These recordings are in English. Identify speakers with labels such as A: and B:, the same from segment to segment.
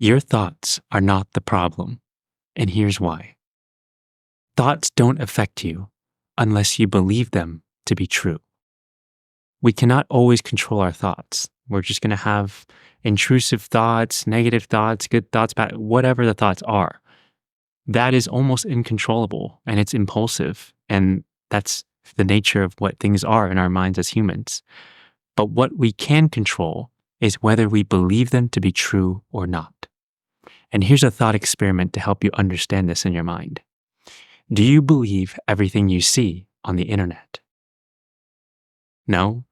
A: Your thoughts are not the problem, and here's why. Thoughts don't affect you unless you believe them to be true. We cannot always control our thoughts. We're just going to have intrusive thoughts, negative thoughts, good thoughts, bad, whatever the thoughts are. That is almost incontrollable and it's impulsive. And that's the nature of what things are in our minds as humans. But what we can control is whether we believe them to be true or not. And here's a thought experiment to help you understand this in your mind. Do you believe everything you see on the internet? No?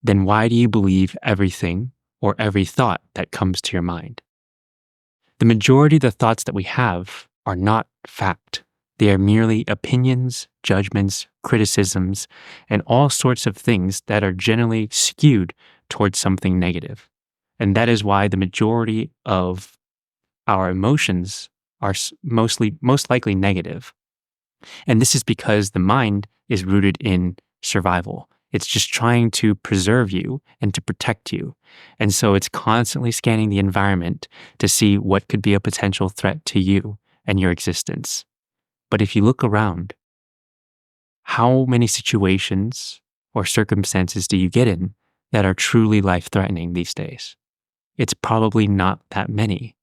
A: Then why do you believe everything or every thought that comes to your mind? The majority of the thoughts that we have are not fact. They are merely opinions, judgments, criticisms, and all sorts of things that are generally skewed towards something negative. And that is why the majority of our emotions are most likely negative. And this is because the mind is rooted in survival. It's just trying to preserve you and to protect you. And so it's constantly scanning the environment to see what could be a potential threat to you and your existence. But if you look around, how many situations or circumstances do you get in that are truly life-threatening these days? It's probably not that many,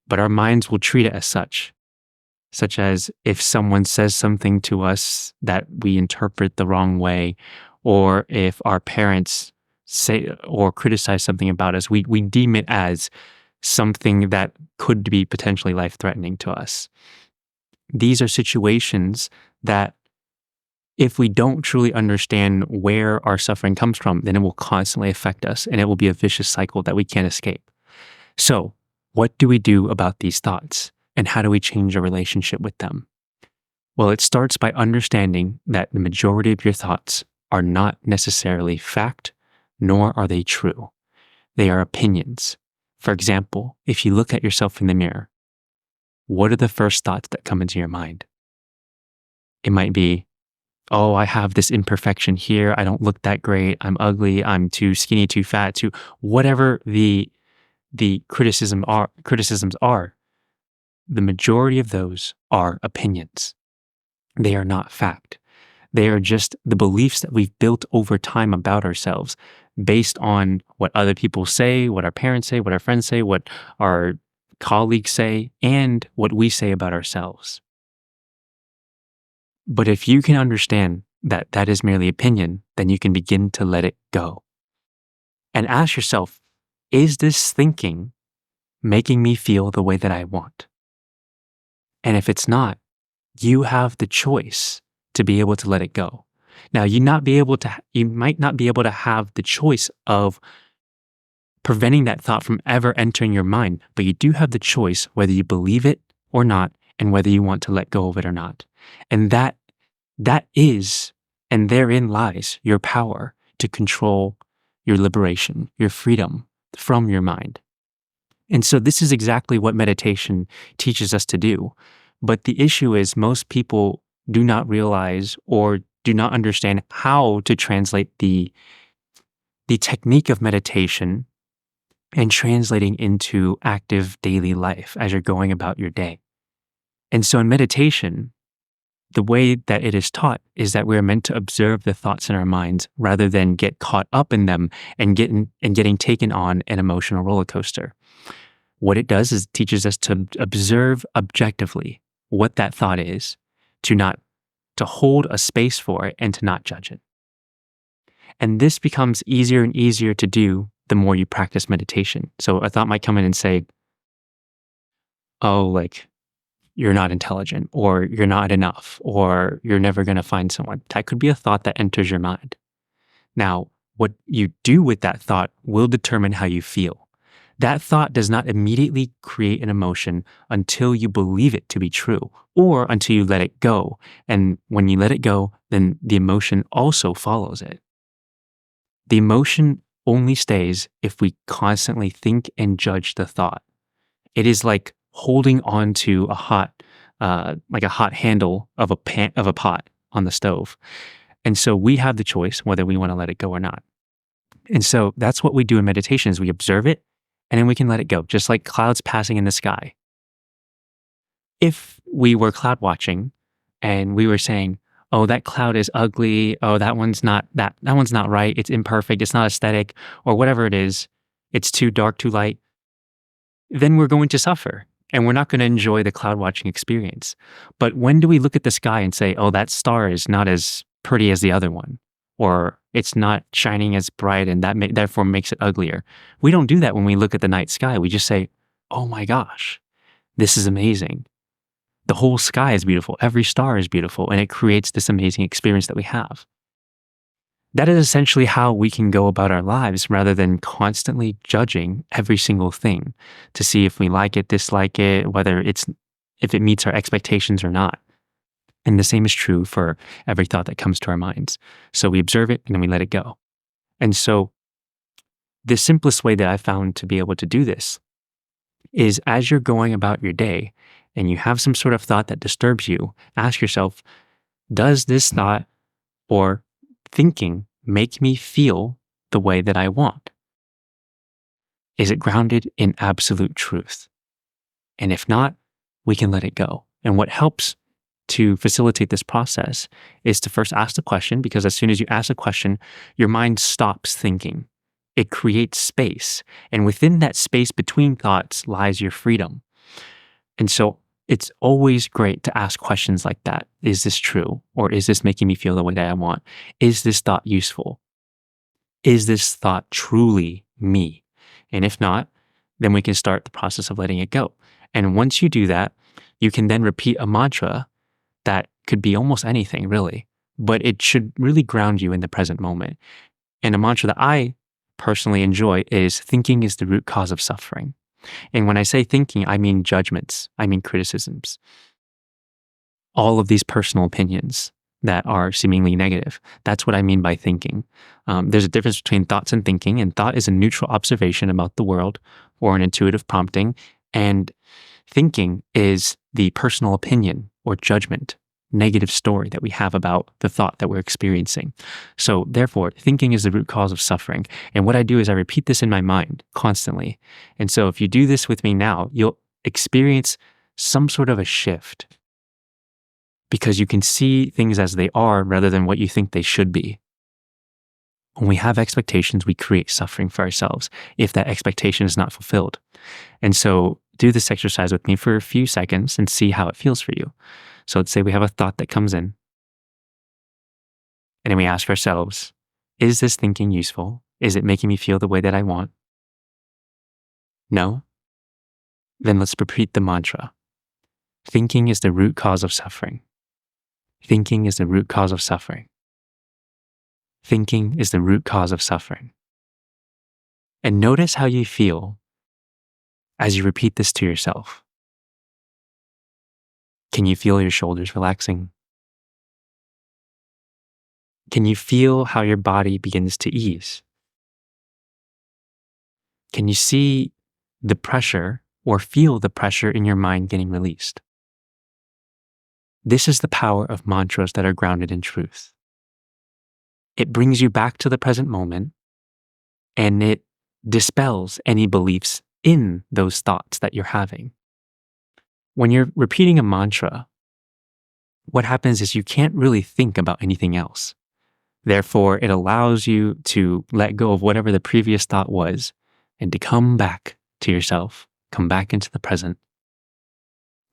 A: but our minds will treat it as such as if someone says something to us that we interpret the wrong way, or if our parents say or criticize something about us, we deem it as something that could be potentially life-threatening to us. These are situations that if we don't truly understand where our suffering comes from, then it will constantly affect us and it will be a vicious cycle that we can't escape. So, what do we do about these thoughts and how do we change our relationship with them? Well, it starts by understanding that the majority of your thoughts are not necessarily fact, nor are they true. They are opinions. For example, if you look at yourself in the mirror, what are the first thoughts that come into your mind? It might be, oh, I have this imperfection here. I don't look that great. I'm ugly. I'm too skinny, too fat, too whatever the criticisms are. The majority of those are opinions. They are not fact. They are just the beliefs that we've built over time about ourselves based on what other people say, what our parents say, what our friends say, what our colleagues say, and what we say about ourselves. But if you can understand that that is merely opinion, then you can begin to let it go. And ask yourself, is this thinking making me feel the way that I want? And if it's not, you have the choice to be able to let it go. Now, you might not be able to have the choice of preventing that thought from ever entering your mind, but you do have the choice whether you believe it or not, and whether you want to let go of it or not. And that is, and therein lies your power to control your liberation, your freedom from your mind. And so this is exactly what meditation teaches us to do. But the issue is most people do not realize or do not understand how to translate the technique of meditation and translating into active daily life as you're going about your day. And so in meditation, the way that it is taught is that we're meant to observe the thoughts in our minds rather than get caught up in them and getting taken on an emotional roller coaster. What it does is it teaches us to observe objectively what that thought is, to hold a space for it and to not judge it. And this becomes easier and easier to do the more you practice meditation. So a thought might come in and say, oh, like, you're not intelligent, or you're not enough, or you're never going to find someone. That could be a thought that enters your mind. Now, what you do with that thought will determine how you feel. That thought does not immediately create an emotion until you believe it to be true, or until you let it go. And when you let it go, then the emotion also follows it. The emotion only stays if we constantly think and judge the thought. It is like holding on to a hot handle of a pot on the stove. And so we have the choice whether we want to let it go or not. And so that's what we do in meditation is we observe it and then we can let it go, just like clouds passing in the sky. If we were cloud watching and we were saying, oh, that cloud is ugly, oh, that one's not right, it's imperfect, it's not aesthetic, or whatever it is, it's too dark, too light, then we're going to suffer and we're not going to enjoy the cloud watching experience. But when do we look at the sky and say, oh, that star is not as pretty as the other one, or it's not shining as bright and therefore makes it uglier? We don't do that when we look at the night sky. We just say, oh my gosh, this is amazing. The whole sky is beautiful. Every star is beautiful, and it creates this amazing experience that we have. That is essentially how we can go about our lives rather than constantly judging every single thing to see if we like it, dislike it, if it meets our expectations or not. And the same is true for every thought that comes to our minds. So we observe it and then we let it go. And so the simplest way that I found to be able to do this is as you're going about your day and you have some sort of thought that disturbs you, ask yourself, does this thought or thinking make me feel the way that I want? Is it grounded in absolute truth? And if not, we can let it go. And what helps to facilitate this process is to first ask the question, because as soon as you ask a question, your mind stops thinking. It creates space. And within that space between thoughts lies your freedom. And so it's always great to ask questions like that. Is this true? Or is this making me feel the way that I want? Is this thought useful? Is this thought truly me? And if not, then we can start the process of letting it go. And once you do that, you can then repeat a mantra that could be almost anything, really, but it should really ground you in the present moment. And a mantra that I personally enjoy is thinking is the root cause of suffering. And when I say thinking, I mean judgments, I mean criticisms. All of these personal opinions that are seemingly negative. That's what I mean by thinking. There's a difference between thoughts and thinking, and thought is a neutral observation about the world or an intuitive prompting, and thinking is the personal opinion or judgment, negative story that we have about the thought that we're experiencing. So therefore, thinking is the root cause of suffering. And what I do is I repeat this in my mind constantly. And so if you do this with me now, you'll experience some sort of a shift because you can see things as they are rather than what you think they should be. When we have expectations, we create suffering for ourselves if that expectation is not fulfilled. And so do this exercise with me for a few seconds and see how it feels for you. So let's say we have a thought that comes in, and then we ask ourselves, is this thinking useful? Is it making me feel the way that I want? No? Then let's repeat the mantra. Thinking is the root cause of suffering. Thinking is the root cause of suffering. Thinking is the root cause of suffering. And notice how you feel as you repeat this to yourself. Can you feel your shoulders relaxing? Can you feel how your body begins to ease? Can you see the pressure or feel the pressure in your mind getting released? This is the power of mantras that are grounded in truth. It brings you back to the present moment, and it dispels any beliefs in those thoughts that you're having. When you're repeating a mantra, what happens is you can't really think about anything else. Therefore, it allows you to let go of whatever the previous thought was and to come back to yourself, come back into the present,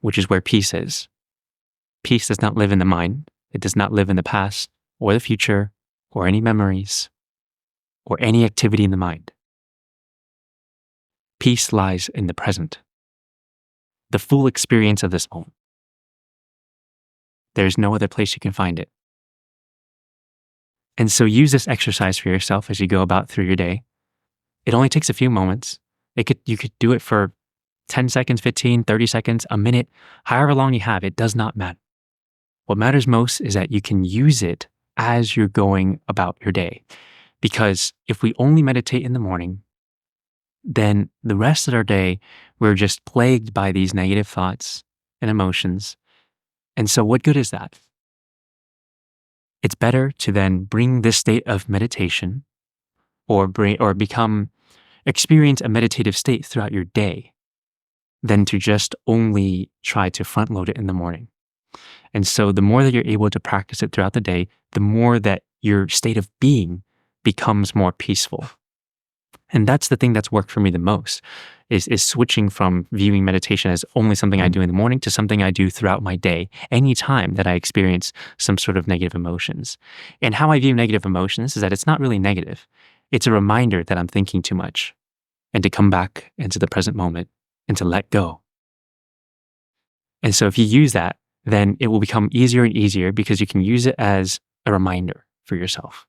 A: which is where peace is. Peace does not live in the mind. It does not live in the past or the future or any memories or any activity in the mind. Peace lies in the present, the full experience of this moment. There's no other place you can find it. And so use this exercise for yourself as you go about through your day. It only takes a few moments. You could do it for 10 seconds, 15, 30 seconds, a minute, however long you have, it does not matter. What matters most is that you can use it as you're going about your day. Because if we only meditate in the morning, then the rest of our day, we're just plagued by these negative thoughts and emotions. And so what good is that? It's better to then bring this state of meditation or become experience a meditative state throughout your day than to just only try to front load it in the morning. And so the more that you're able to practice it throughout the day, the more that your state of being becomes more peaceful. And that's the thing that's worked for me the most, is switching from viewing meditation as only something I do in the morning to something I do throughout my day, anytime that I experience some sort of negative emotions. And how I view negative emotions is that it's not really negative. It's a reminder that I'm thinking too much and to come back into the present moment and to let go. And so if you use that, then it will become easier and easier because you can use it as a reminder for yourself.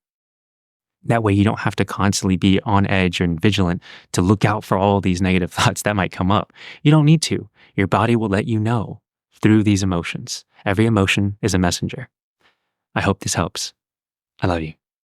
A: That way you don't have to constantly be on edge and vigilant to look out for all these negative thoughts that might come up. You don't need to. Your body will let you know through these emotions. Every emotion is a messenger. I hope this helps. I love you.